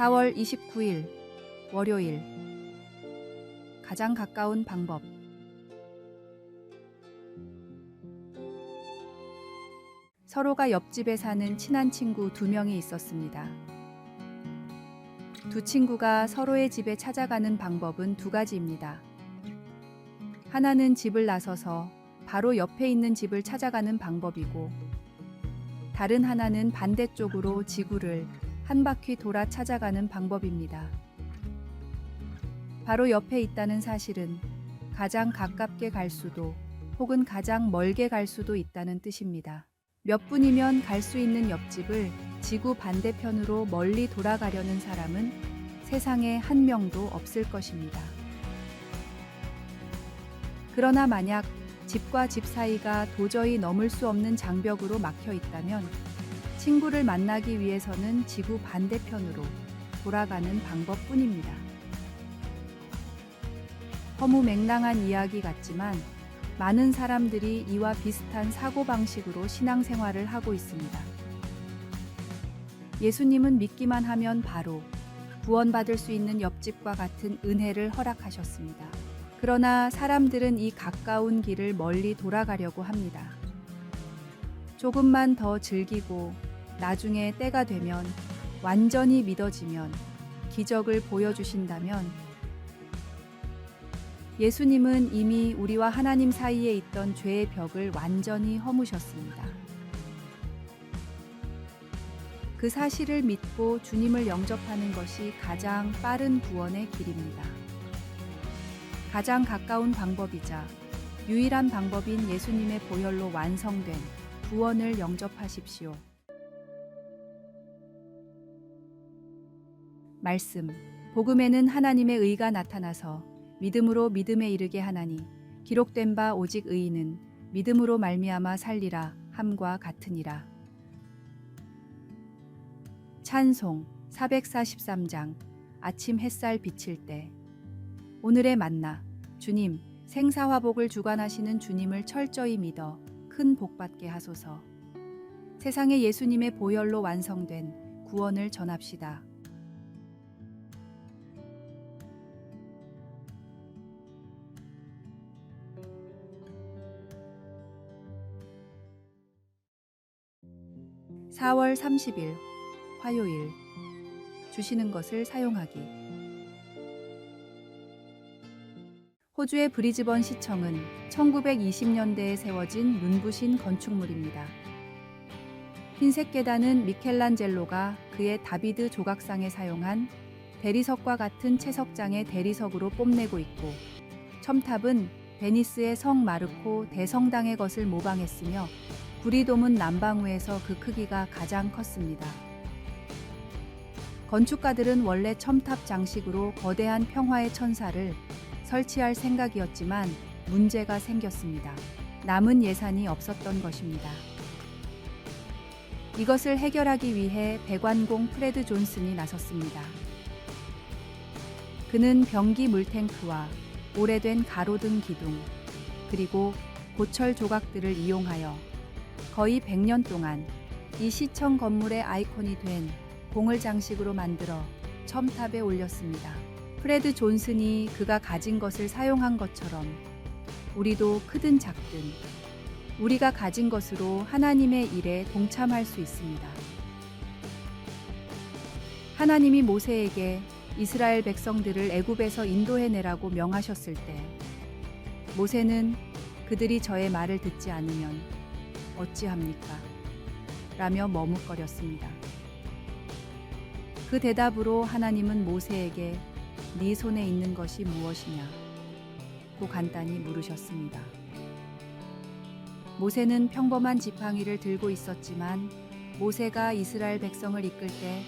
4월 29일 월요일. 가장 가까운 방법. 서로가 옆집에 사는 친한 친구 2명이 있었습니다. 두 친구가 서로의 집에 찾아가는 방법은 2가지입니다. 하나는 집을 나서서 바로 옆에 있는 집을 찾아가는 방법이고, 다른 하나는 반대쪽으로 지구를 한 바퀴 돌아 찾아가는 방법입니다. 바로 옆에 있다는 사실은 가장 가깝게 갈 수도 혹은 가장 멀게 갈 수도 있다는 뜻입니다. 몇 분이면 갈 수 있는 옆집을 지구 반대편으로 멀리 돌아가려는 사람은 세상에 한 명도 없을 것입니다. 그러나 만약 집과 집 사이가 도저히 넘을 수 없는 장벽으로 막혀 있다면 친구를 만나기 위해서는 지구 반대편으로 돌아가는 방법뿐입니다. 허무맹랑한 이야기 같지만 많은 사람들이 이와 비슷한 사고방식으로 신앙생활을 하고 있습니다. 예수님은 믿기만 하면 바로 구원받을 수 있는 옆집과 같은 은혜를 허락하셨습니다. 그러나 사람들은 이 가까운 길을 멀리 돌아가려고 합니다. 조금만 더 즐기고 나중에 때가 되면, 완전히 믿어지면, 기적을 보여주신다면, 예수님은 이미 우리와 하나님 사이에 있던 죄의 벽을 완전히 허무셨습니다. 그 사실을 믿고 주님을 영접하는 것이 가장 빠른 구원의 길입니다. 가장 가까운 방법이자 유일한 방법인 예수님의 보혈로 완성된 구원을 영접하십시오. 말씀. 복음에는 하나님의 의가 나타나서 믿음으로 믿음에 이르게 하나니 기록된 바 오직 의인은 믿음으로 말미암아 살리라 함과 같으니라. 찬송 443장. 아침 햇살 비칠 때. 오늘의 만나. 주님, 생사화복을 주관하시는 주님을 철저히 믿어 큰 복받게 하소서. 세상에 예수님의 보혈로 완성된 구원을 전합시다. (4월 30일) 화요일. 주시는 것을 사용하기. 호주의 브리즈번 시청은 1920년대에 세워진 눈부신 건축물입니다. 흰색 계단은 미켈란젤로가 그의 다비드 조각상에 사용한 대리석과 같은 채석장의 대리석으로 뽐내고 있고, 첨탑은 베니스의 성 마르코 대성당의 것을 모방했으며 구리도문 남방우에서 그 크기가 가장 컸습니다. 건축가들은 원래 첨탑 장식으로 거대한 평화의 천사를 설치할 생각이었지만 문제가 생겼습니다. 남은 예산이 없었던 것입니다. 이것을 해결하기 위해 배관공 프레드 존슨이 나섰습니다. 그는 변기 물탱크와 오래된 가로등 기둥, 그리고 고철 조각들을 이용하여 거의 100년 동안 이 시청 건물의 아이콘이 된 봉을 장식으로 만들어 첨탑에 올렸습니다. 프레드 존슨이 그가 가진 것을 사용한 것처럼 우리도 크든 작든 우리가 가진 것으로 하나님의 일에 동참할 수 있습니다. 하나님이 모세에게 이스라엘 백성들을 애굽에서 인도해내라고 명하셨을 때 모세는 그들이 저의 말을 듣지 않으면 어찌합니까? 라며 머뭇거렸습니다. 그 대답으로 하나님은 모세에게 네 손에 있는 것이 무엇이냐? 고 간단히 물으셨습니다. 모세는 평범한 지팡이를 들고 있었지만 모세가 이스라엘 백성을 이끌 때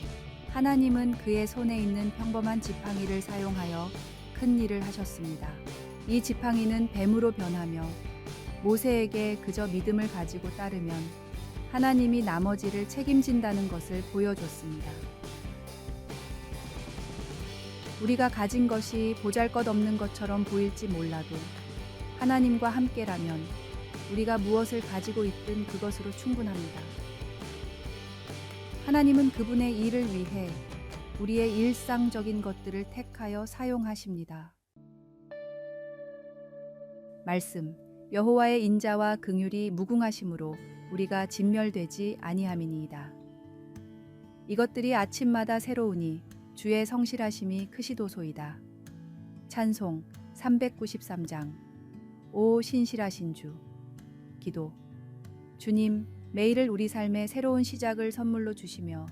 하나님은 그의 손에 있는 평범한 지팡이를 사용하여 큰 일을 하셨습니다. 이 지팡이는 뱀으로 변하며 모세에게 그저 믿음을 가지고 따르면 하나님이 나머지를 책임진다는 것을 보여줬습니다. 우리가 가진 것이 보잘것없는 것처럼 보일지 몰라도 하나님과 함께라면 우리가 무엇을 가지고 있든 그것으로 충분합니다. 하나님은 그분의 일을 위해 우리의 일상적인 것들을 택하여 사용하십니다. 말씀. 여호와의 인자와 긍휼이 무궁하심으로 우리가 진멸되지 아니함이니이다. 이것들이 아침마다 새로우니 주의 성실하심이 크시도소이다. 찬송 393장. 오 신실하신 주. 기도. 주님, 매일을 우리 삶의 새로운 시작을 선물로 주시며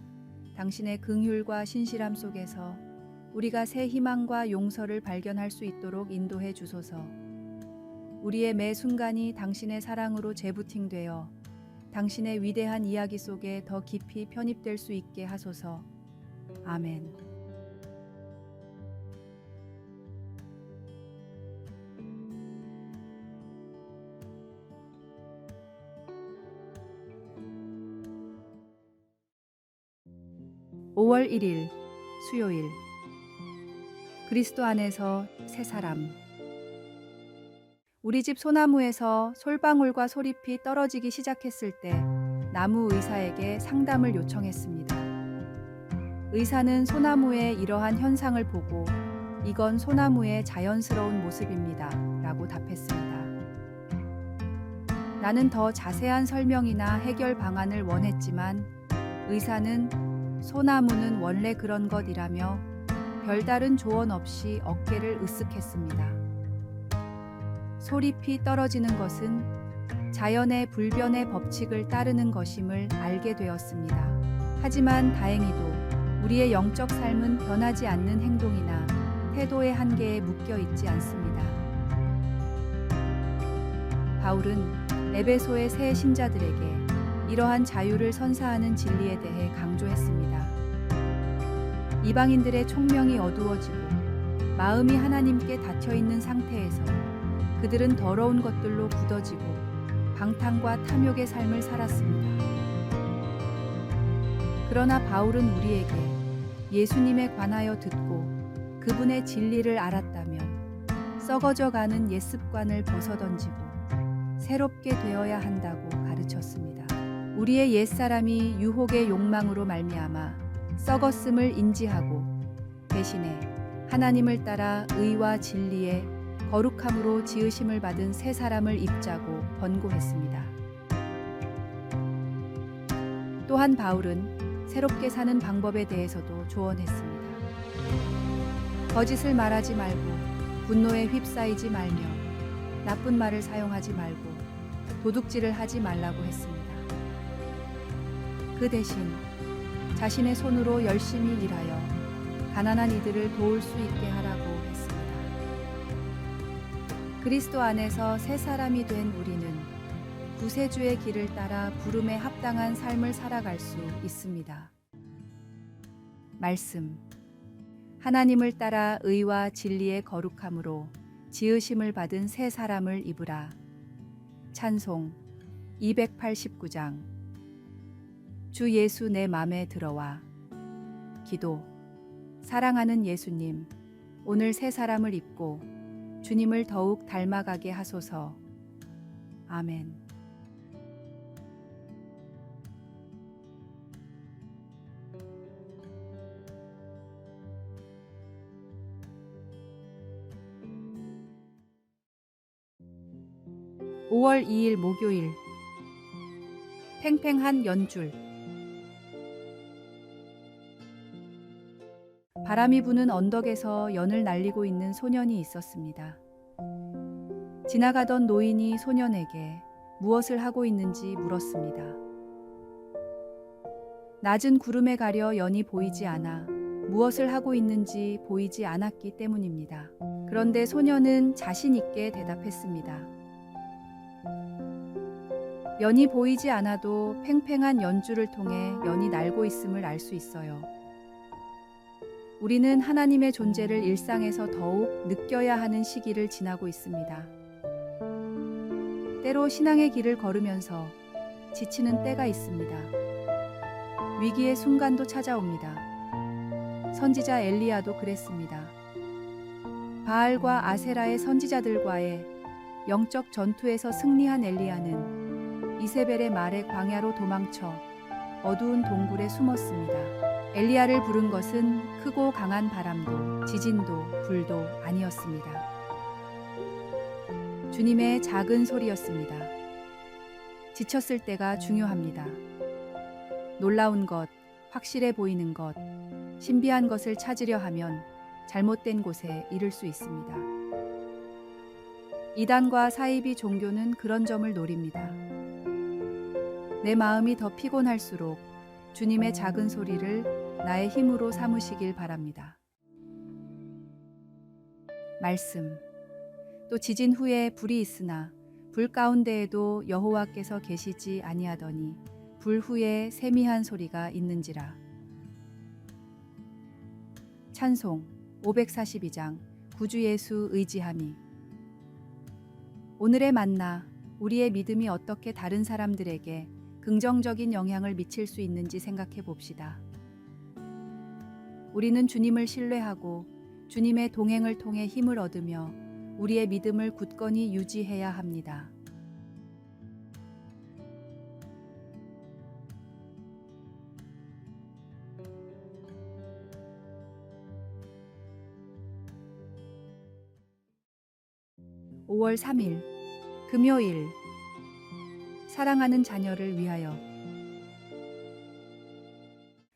당신의 긍휼과 신실함 속에서 우리가 새 희망과 용서를 발견할 수 있도록 인도해 주소서. 우리의 매 순간이 당신의 사랑으로 재부팅되어 당신의 위대한 이야기 속에 더 깊이 편입될 수 있게 하소서. 아멘. (5월 1일) 수요일. 그리스도 안에서 새 사람. 우리 집 소나무에서 솔방울과 소잎이 떨어지기 시작했을 때 나무 의사에게 상담을 요청했습니다. 의사는 소나무의 이러한 현상을 보고 이건 소나무의 자연스러운 모습입니다 라고 답했습니다. 나는 더 자세한 설명이나 해결 방안을 원했지만 의사는 소나무는 원래 그런 것이라며 별다른 조언 없이 어깨를 으쓱했습니다. 소잎이 떨어지는 것은 자연의 불변의 법칙을 따르는 것임을 알게 되었습니다. 하지만 다행히도 우리의 영적 삶은 변하지 않는 행동이나 태도의 한계에 묶여 있지 않습니다. 바울은 에베소의 새 신자들에게 이러한 자유를 선사하는 진리에 대해 강조했습니다. 이방인들의 총명이 어두워지고 마음이 하나님께 닫혀 있는 상태에서 그들은 더러운 것들로 굳어지고 방탕과 탐욕의 삶을 살았습니다. 그러나 바울은 우리에게 예수님에 관하여 듣고 그분의 진리를 알았다면 썩어져가는 옛 습관을 벗어던지고 새롭게 되어야 한다고 가르쳤습니다. 우리의 옛사람이 유혹의 욕망으로 말미암아 썩었음을 인지하고 대신에 하나님을 따라 의와 진리의 거룩함으로 지으심을 받은 새 사람을 입자고 권고했습니다. 또한 바울은 새롭게 사는 방법에 대해서도 조언했습니다. 거짓을 말하지 말고 분노에 휩싸이지 말며 나쁜 말을 사용하지 말고 도둑질을 하지 말라고 했습니다. 그 대신 자신의 손으로 열심히 일하여 가난한 이들을 도울 수 있게 하라고 했습니다. 그리스도 안에서 새 사람이 된 우리는 구세주의 길을 따라 부름에 합당한 삶을 살아갈 수 있습니다. 말씀. 하나님을 따라 의와 진리의 거룩함으로 지으심을 받은 새 사람을 입으라. 찬송 289장. 주 예수 내 맘에 들어와. 기도. 사랑하는 예수님, 오늘 새 사람을 입고 주님을 더욱 닮아가게 하소서. 아멘. (5월 2일) 목요일. 팽팽한 연줄. 바람이 부는 언덕에서 연을 날리고 있는 소년이 있었습니다. 지나가던 노인이 소년에게 무엇을 하고 있는지 물었습니다. 낮은 구름에 가려 연이 보이지 않아 무엇을 하고 있는지 보이지 않았기 때문입니다. 그런데 소년은 자신 있게 대답했습니다. 연이 보이지 않아도 팽팽한 연줄을 통해 연이 날고 있음을 알 수 있어요. 우리는 하나님의 존재를 일상에서 더욱 느껴야 하는 시기를 지나고 있습니다. 때로 신앙의 길을 걸으면서 지치는 때가 있습니다. 위기의 순간도 찾아옵니다. 선지자 엘리야도 그랬습니다. 바알과 아세라의 선지자들과의 영적 전투에서 승리한 엘리야는 이세벨의 말에 광야로 도망쳐 어두운 동굴에 숨었습니다. 엘리야를 부른 것은 크고 강한 바람도 지진도 불도 아니었습니다. 주님의 작은 소리였습니다. 지쳤을 때가 중요합니다. 놀라운 것, 확실해 보이는 것, 신비한 것을 찾으려 하면 잘못된 곳에 이를 수 있습니다. 이단과 사이비 종교는 그런 점을 노립니다. 내 마음이 더 피곤할수록 주님의 작은 소리를 나의 힘으로 삼으시길 바랍니다. 말씀. 또 지진 후에 불이 있으나 불 가운데에도 여호와께서 계시지 아니하더니 불 후에 세미한 소리가 있는지라. 찬송 542장 구주 예수 의지함이. 오늘의 만나, 우리의 믿음이 어떻게 다른 사람들에게 긍정적인 영향을 미칠 수 있는지 생각해 봅시다. 우리는 주님을 신뢰하고 주님의 동행을 통해 힘을 얻으며 우리의 믿음을 굳건히 유지해야 합니다. (5월 3일) 금요일. 사랑하는 자녀를 위하여.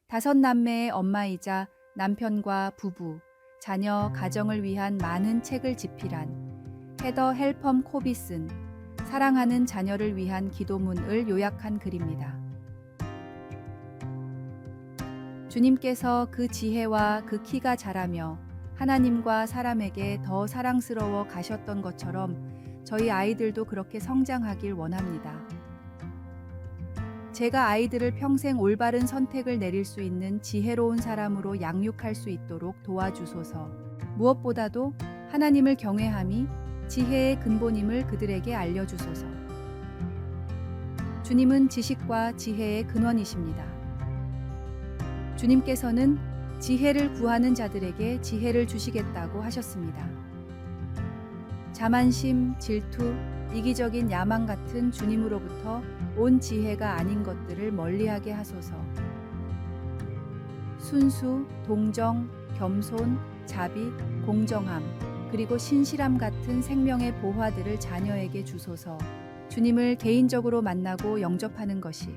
5남매의 엄마이자 남편과 부부, 자녀, 가정을 위한 많은 책을 집필한 헤더 헬펌 코비 쓴 사랑하는 자녀를 위한 기도문을 요약한 글입니다. 주님께서 그 지혜와 그 키가 자라며 하나님과 사람에게 더 사랑스러워 가셨던 것처럼 저희 아이들도 그렇게 성장하길 원합니다. 제가 아이들을 평생 올바른 선택을 내릴 수 있는 지혜로운 사람으로 양육할 수 있도록 도와주소서. 무엇보다도 하나님을 경외함이 지혜의 근본임을 그들에게 알려주소서. 주님은 지식과 지혜의 근원이십니다. 주님께서는 지혜를 구하는 자들에게 지혜를 주시겠다고 하셨습니다. 자만심, 질투, 이기적인 야망 같은 주님으로부터 온 지혜가 아닌 것들을 멀리하게 하소서. 순수, 동정, 겸손, 자비, 공정함, 그리고 신실함 같은 생명의 보화들을 자녀에게 주소서. 주님을 개인적으로 만나고 영접하는 것이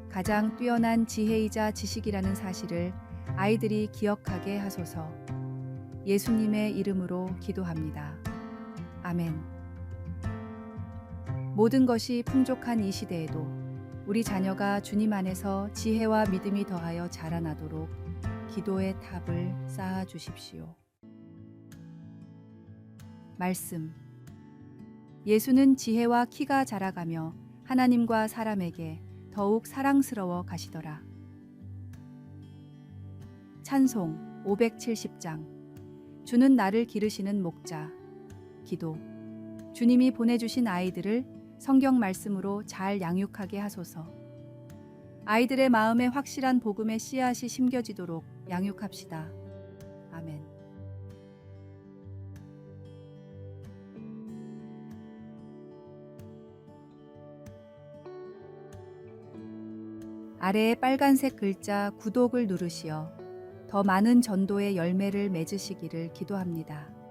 가장 뛰어난 지혜이자 지식이라는 사실을 아이들이 기억하게 하소서. 예수님의 이름으로 기도합니다. 아멘. 모든 것이 풍족한 이 시대에도 우리 자녀가 주님 안에서 지혜와 믿음이 더하여 자라나도록 기도의 탑을 쌓아 주십시오. 말씀. 예수는 지혜와 키가 자라가며 하나님과 사람에게 더욱 사랑스러워 가시더라. 찬송 570장. 주는 나를 기르시는 목자. 기도. 주님이 보내주신 아이들을 성경 말씀으로 잘 양육하게 하소서. 아이들의 마음에 확실한 복음의 씨앗이 심겨지도록 양육합시다. 아멘. 아래에 빨간색 글자 구독을 누르시어 더 많은 전도의 열매를 맺으시기를 기도합니다.